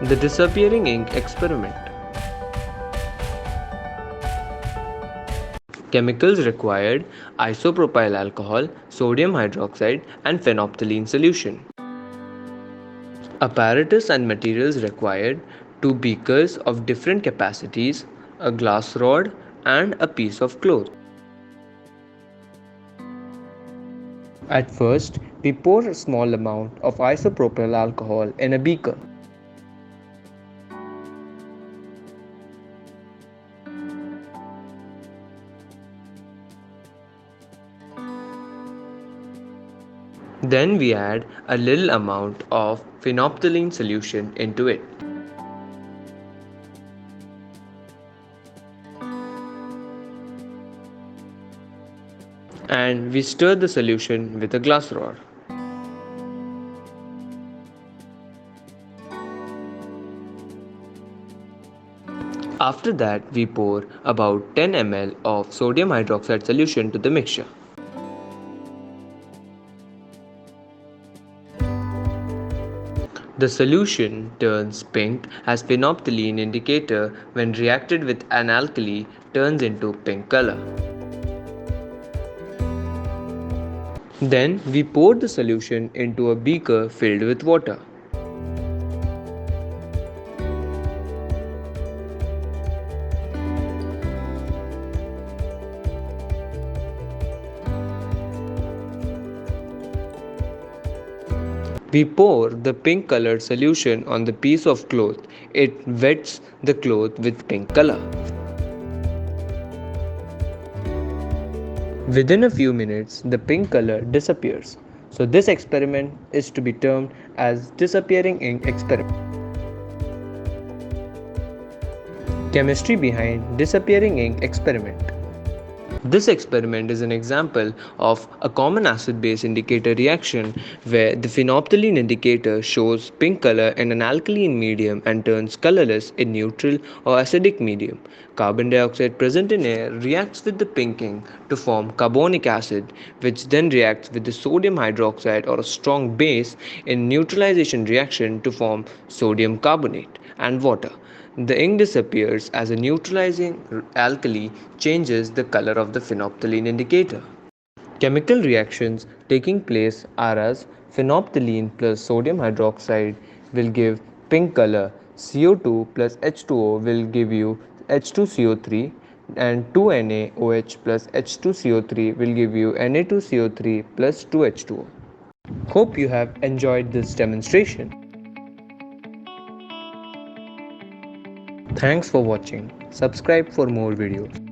The disappearing ink experiment. Chemicals required: isopropyl alcohol, sodium hydroxide, and phenolphthalein solution. Apparatus and materials required: two beakers of different capacities, a glass rod, and a piece of cloth. At first, we pour a small amount of isopropyl alcohol in a beaker. Then we add a little amount of phenolphthalein solution into it. And we stir the solution with a glass rod. After that, we pour about 10 ml of sodium hydroxide solution to the mixture. The solution turns pink as phenolphthalein indicator when reacted with an alkali turns into pink color. Then we pour the solution into a beaker filled with water. We pour the pink colored solution on the piece of cloth. It wets the cloth with pink color. Within a few minutes, the pink color disappears. So this experiment is to be termed as disappearing ink experiment. Chemistry behind disappearing ink experiment. This experiment is an example of a common acid-base indicator reaction where the phenolphthalein indicator shows pink color in an alkaline medium and turns colorless in neutral or acidic medium. Carbon dioxide present in air reacts with the pink ink to form carbonic acid, which then reacts with the sodium hydroxide or a strong base in neutralization reaction to form sodium carbonate and water. The ink disappears as a neutralizing alkali changes the color of the phenolphthalein indicator. Chemical reactions taking place are as phenolphthalein plus sodium hydroxide will give pink color, CO2 plus H2O will give you H2CO3, and 2NaOH plus H2CO3 will give you Na2CO3 plus 2H2O. Hope you have enjoyed this demonstration. Thanks for watching. Subscribe for more videos.